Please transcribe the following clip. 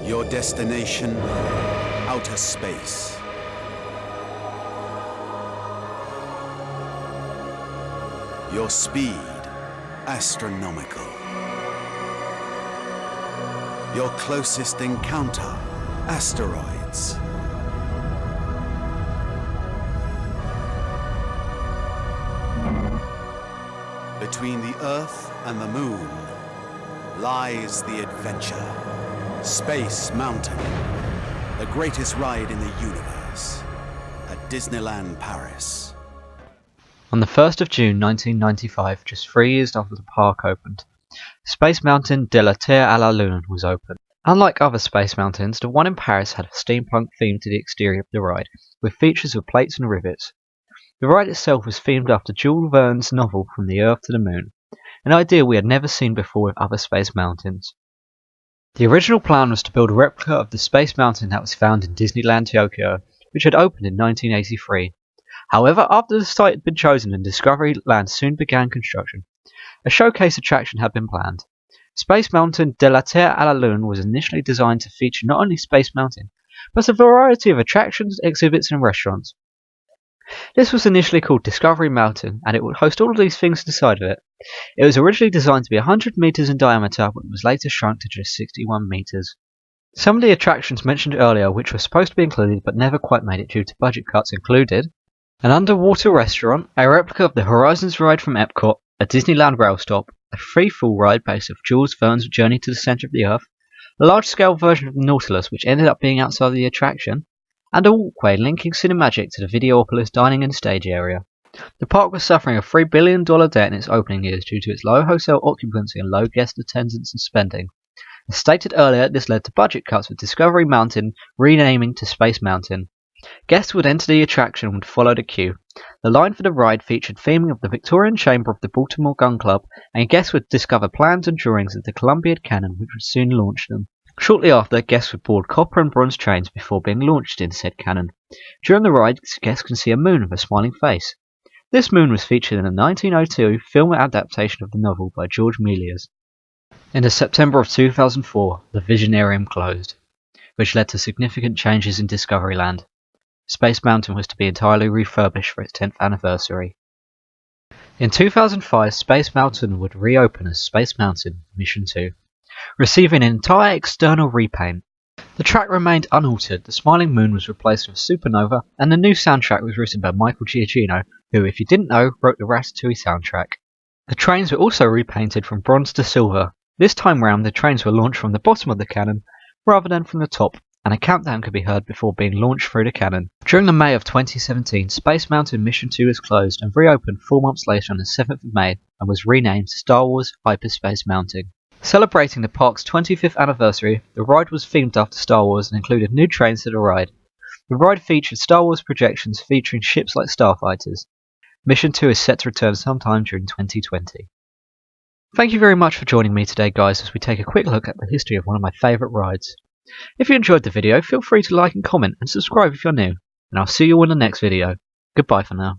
Your destination, outer space. Your speed, astronomical. Your closest encounter, asteroids. Between the Earth and the Moon lies the adventure. Space Mountain, the greatest ride in the universe, at Disneyland Paris. On the 1st of June 1995, just 3 years after the park opened, Space Mountain de la Terre à la Lune was opened. Unlike other Space Mountains, the one in Paris had a steampunk theme to the exterior of the ride, with features of plates and rivets. The ride itself was themed after Jules Verne's novel From the Earth to the Moon, an idea we had never seen before with other Space Mountains. The original plan was to build a replica of the Space Mountain that was found in Disneyland Tokyo, which had opened in 1983. However, after the site had been chosen and Discovery Land soon began construction, a showcase attraction had been planned. Space Mountain de la Terre à la Lune was initially designed to feature not only Space Mountain, but a variety of attractions, exhibits and restaurants. This was initially called Discovery Mountain, and it would host all of these things inside of it. It was originally designed to be 100 meters in diameter, but was later shrunk to just 61 meters. Some of the attractions mentioned earlier, which were supposed to be included but never quite made it due to budget cuts, included an underwater restaurant, a replica of the Horizons ride from Epcot, a Disneyland rail stop, a free-fall ride based off Jules Verne's Journey to the Center of the Earth, a large-scale version of the Nautilus which ended up being outside the attraction, and a walkway linking Cinemagic to the Videopolis dining and stage area. The park was suffering a $3 billion debt in its opening years due to its low hotel occupancy and low guest attendance and spending. As stated earlier, this led to budget cuts, with Discovery Mountain renaming to Space Mountain. Guests would enter the attraction and would follow the queue. The line for the ride featured theming of the Victorian Chamber of the Baltimore Gun Club, and guests would discover plans and drawings of the Columbiad Cannon, which would soon launch them. Shortly after, guests would board copper and bronze trains before being launched in said cannon. During the ride, guests can see a moon with a smiling face. This moon was featured in a 1902 film adaptation of the novel by George Méliès. In the September of 2004, the Visionarium closed, which led to significant changes in Discoveryland. Space Mountain was to be entirely refurbished for its 10th anniversary. In 2005, Space Mountain would reopen as Space Mountain Mission 2, receiving an entire external repaint. The track remained unaltered, the smiling moon was replaced with a supernova, and the new soundtrack was written by Michael Giacchino, who, if you didn't know, wrote the Ratatouille soundtrack. The trains were also repainted from bronze to silver. This time round, the trains were launched from the bottom of the cannon, rather than from the top, and a countdown could be heard before being launched through the cannon. During the May of 2017, Space Mountain Mission 2 was closed and reopened 4 months later on the 7th of May and was renamed Star Wars Hyperspace Mountain. Celebrating the park's 25th anniversary, the ride was themed after Star Wars and included new trains to the ride. The ride featured Star Wars projections featuring ships like starfighters. Mission 2 is set to return sometime during 2020. Thank you very much for joining me today, guys, as we take a quick look at the history of one of my favourite rides. If you enjoyed the video, feel free to like and comment and subscribe if you're new, and I'll see you in the next video. Goodbye for now.